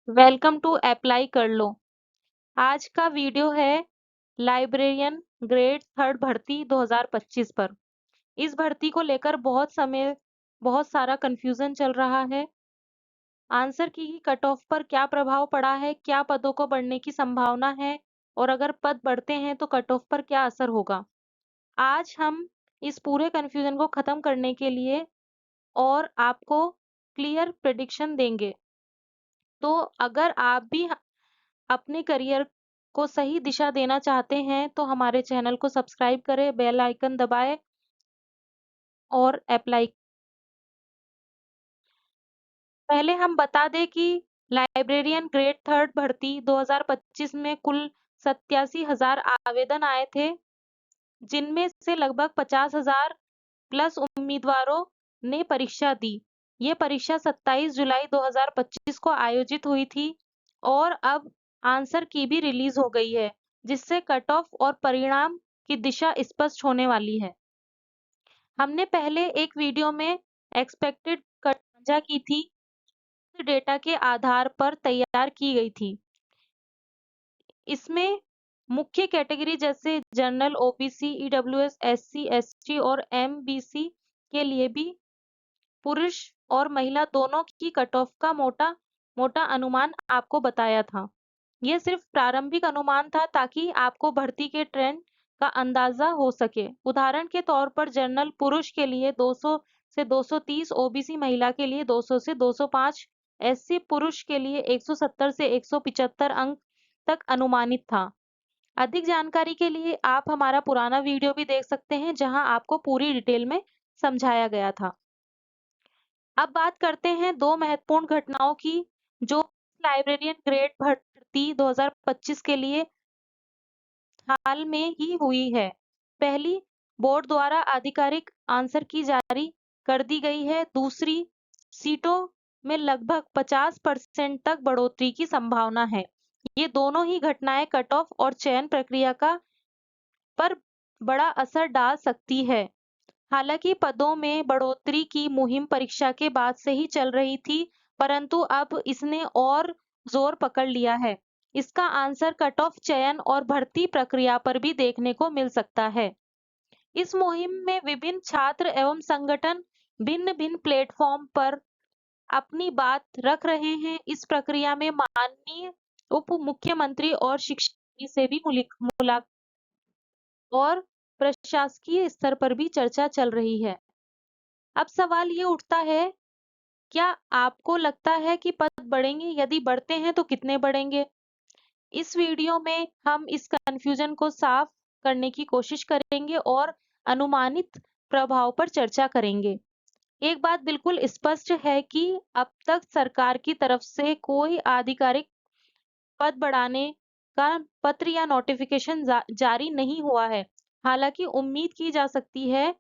Welcome to apply कर लो। आज का वीडियो है लाइब्रेरियन ग्रेड 3 भर्ती 2025 पर। इस भर्ती को लेकर बहुत सारा कंफ्यूजन चल रहा है। आंसर की कट ऑफ पर क्या प्रभाव पड़ा है, क्या पदों को बढ़ने की संभावना है और अगर पद बढ़ते हैं तो कट ऑफ पर क्या असर होगा। आज हम इस पूरे कंफ्यूजन को खत्म करने के लिए और आपको क्लियर प्रेडिक्शन देंगे। तो अगर आप भी अपने करियर को सही दिशा देना चाहते हैं तो हमारे चैनल को सब्सक्राइब करें, बेल आइकन दबाएं और अप्लाई। पहले हम बता दें कि लाइब्रेरियन ग्रेड 3 भर्ती 2025 में कुल 87,000 आवेदन आए थे, जिनमें से लगभग 50,000 प्लस उम्मीदवारों ने परीक्षा दी। ये परीक्षा 27 जुलाई 2025 को आयोजित हुई थी और अब आंसर की भी रिलीज हो गई है, जिससे कट ऑफ और परिणाम की दिशा स्पष्ट होने वाली है। हमने पहले एक वीडियो में एक्सपेक्टेड कट साझा की थी, डेटा के आधार पर तैयार की गई थी। इसमें मुख्य कैटेगरी जैसे general, OBC, EWS, SC, ST और एमबीसी के लिए भी पुरुष और महिला दोनों की कट ऑफ का मोटा अनुमान आपको बताया था। यह सिर्फ प्रारंभिक अनुमान था ताकि आपको भर्ती के ट्रेंड का अंदाजा हो सके। उदाहरण के तौर पर जनरल पुरुष के लिए 200 से 230, ओबीसी महिला के लिए 200 से 205, एससी पुरुष के लिए 170 से 175 अंक तक अनुमानित था। अधिक जानकारी के लिए आप हमारा पुराना वीडियो भी देख सकते हैं, जहां आपको पूरी डिटेल में समझाया गया था। अब बात करते हैं दो महत्वपूर्ण घटनाओं की जो लाइब्रेरियन ग्रेड भर्ती 2025 के लिए हाल में ही हुई है। पहली, बोर्ड द्वारा आधिकारिक आंसर की जारी कर दी गई है। दूसरी, सीटों में लगभग 50% तक बढ़ोतरी की संभावना है। ये दोनों ही घटनाएं कट ऑफ और चयन प्रक्रिया पर बड़ा असर डाल सकती है। हालांकि पदों में बढ़ोतरी की मुहिम परीक्षा के बाद से ही चल रही थी, परंतु अब इसने और जोर पकड़ लिया है। इसका आंसर कट ऑफ, चयन और भर्ती प्रक्रिया पर भी देखने को मिल सकता है। इस मुहिम में विभिन्न छात्र एवं संगठन भिन्न-भिन्न प्लेटफॉर्म पर अपनी बात रख रहे हैं। इस प्रक्रिया में माननीय उप मुख्यमंत्री और शिक्षा मंत्री से भी मुलाकात और प्रशासकीय स्तर पर भी चर्चा चल रही है। अब सवाल ये उठता है, क्या आपको लगता है कि पद बढ़ेंगे? यदि बढ़ते हैं तो कितने बढ़ेंगे? इस वीडियो में हम इस कन्फ्यूजन को साफ करने की कोशिश करेंगे और अनुमानित प्रभाव पर चर्चा करेंगे। एक बात बिल्कुल स्पष्ट है कि अब तक सरकार की तरफ से कोई आधिकारिक पद बढ़ाने का पत्र या नोटिफिकेशन जारी नहीं हुआ है। हालांकि उम्मीद की जा सकती है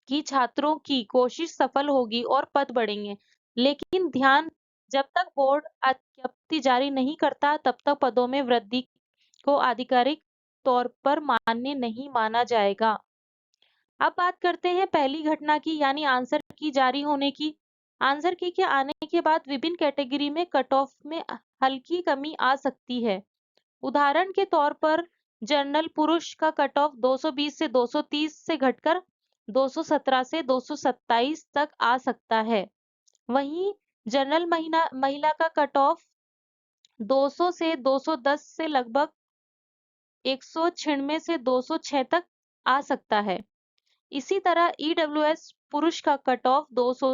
कि छात्रों की कोशिश सफल होगी और पद बढ़ेंगे। लेकिन ध्यान, जब तक बोर्ड विज्ञप्ति जारी नहीं करता, तब तक पदों में वृद्धि को आधिकारिक तौर पर मान्य नहीं माना जाएगा। अब बात करते हैं पहली घटना की, यानी आंसर की जारी होने की। आंसर की के आने के बाद विभिन्न कैटेगरी में कट ऑफ में हल्की कमी आ सकती है। उदाहरण के तौर पर जनरल पुरुष का कट ऑफ 220 से 230 से घटकर 217 से 227 तक आ सकता है। वहीं जनरल महिला का कट ऑफ 200 से 210 से लगभग 196 से 206 तक आ सकता है। इसी तरह ईडब्ल्यूएस पुरुष का कट ऑफ 200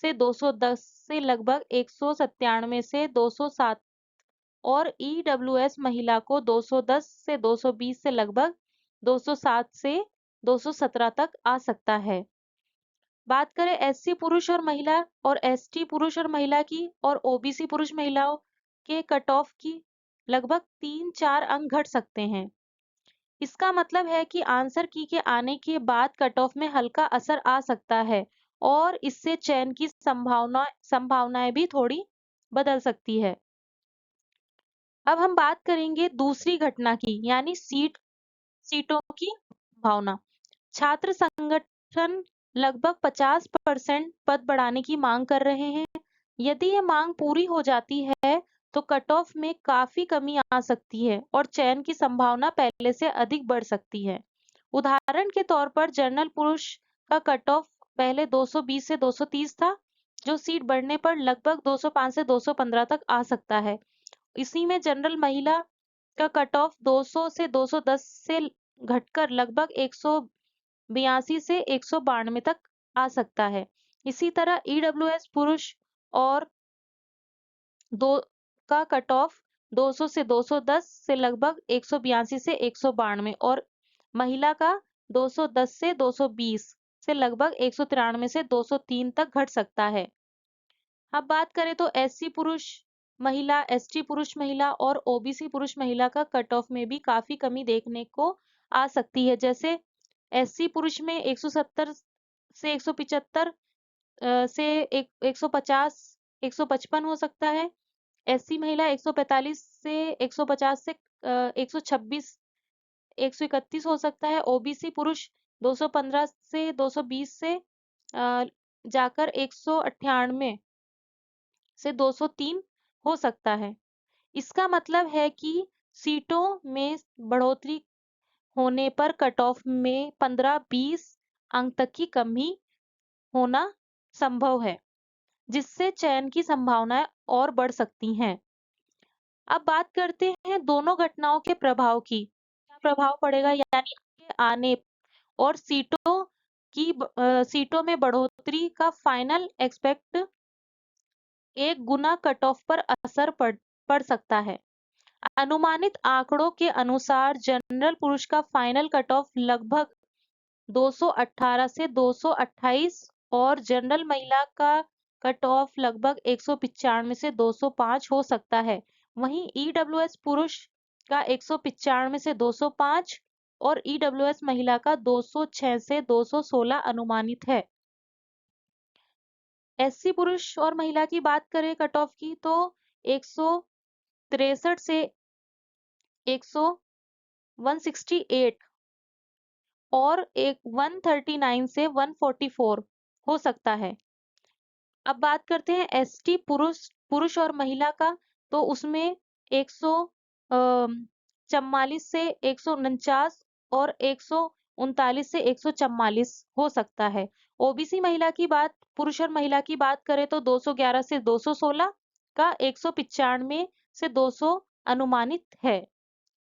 से 210 से लगभग 197 से 207 और ईडब्ल्यूएस महिला को 210 से 220 से लगभग 207 से 217 तक आ सकता है। बात करें एससी पुरुष और महिला और एसटी पुरुष और महिला की और ओबीसी पुरुष महिलाओं के कट ऑफ की, लगभग 3-4 अंक घट सकते हैं। इसका मतलब है कि आंसर की के आने के बाद कट ऑफ में हल्का असर आ सकता है और इससे चयन की संभावनाएं भी थोड़ी बदल सकती है। अब हम बात करेंगे दूसरी घटना की, यानी सीटों की भावना। छात्र संगठन लगभग 50% पद बढ़ाने की मांग कर रहे हैं। यदि ये मांग पूरी हो जाती है, तो कट ऑफ में काफी कमी आ सकती है और चयन की संभावना पहले से अधिक बढ़ सकती है। उदाहरण के तौर पर जनरल पुरुष का कट ऑफ पहले 220 से 230 था, जो सीट बढ़ने पर लगभग 205 से 215 तक आ सकता है। इसी में जनरल महिला का कट ऑफ 200 से 210 से घटकर लगभग 182 से 192 तक आ सकता है। इसी तरह ईडब्ल्यूएस पुरुष और दो का कट ऑफ 200 से 210 से लगभग 182 से 192 और महिला का 210 से 220 से लगभग 193 से 203 तक घट सकता है। अब बात करें तो एससी पुरुष महिला, एसटी पुरुष महिला और ओबीसी पुरुष महिला का कट ऑफ में भी काफी कमी देखने को आ सकती है। जैसे एससी पुरुष में 170 से 175 से 150 155 हो सकता है। एससी महिला 145 से 150 से 126 131 हो सकता है। ओबीसी पुरुष 215 से 220 से जाकर 198 से 203 हो सकता है। इसका मतलब है कि सीटों में बढ़ोतरी होने पर कट ऑफ में 15-20 अंक तक की कमी होना संभव है, जिससे चयन की संभावनाएं और बढ़ सकती हैं। अब बात करते हैं दोनों घटनाओं के प्रभाव की। क्या प्रभाव पड़ेगा, यानी आगे आने और सीटों में बढ़ोतरी का फाइनल एक्सपेक्ट 1 गुना कट ऑफ पर असर पड़ सकता है। अनुमानित आंकड़ों के अनुसार जनरल पुरुष का फाइनल कट ऑफ लगभग 218 से 228 और जनरल महिला का कट ऑफ लगभग 195 से 205 हो सकता है। वहीं ईडब्ल्यूएस पुरुष का 195 से 205 और ईडब्ल्यूएस महिला का 206 से 216 अनुमानित है। एससी पुरुष और महिला की बात करें कट ऑफ की, तो 163 से 168 और 139 से 144 हो सकता है। अब बात करते हैं एसटी पुरुष और महिला का, तो उसमें 144 से 149 और 139 से 144 हो सकता है। ओबीसी महिला की बात पुरुष और महिला की बात करें तो 211 से 216 का 195 से 200 अनुमानित है।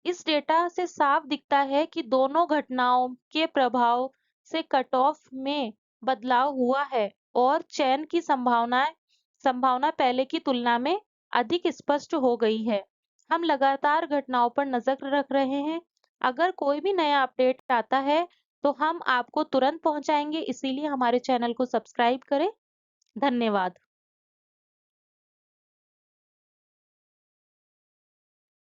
इस डेटा से साफ दिखता है कि दोनों घटनाओं के प्रभाव से कट ऑफ में बदलाव हुआ है और चयन की संभावना पहले की तुलना में अधिक स्पष्ट हो गई है। हम लगातार घटनाओं पर नजर रख रहे हैं। अगर कोई भी नया अपडेट आता है तो हम आपको तुरंत पहुंचाएंगे, इसीलिए हमारे चैनल को सब्सक्राइब करें। धन्यवाद।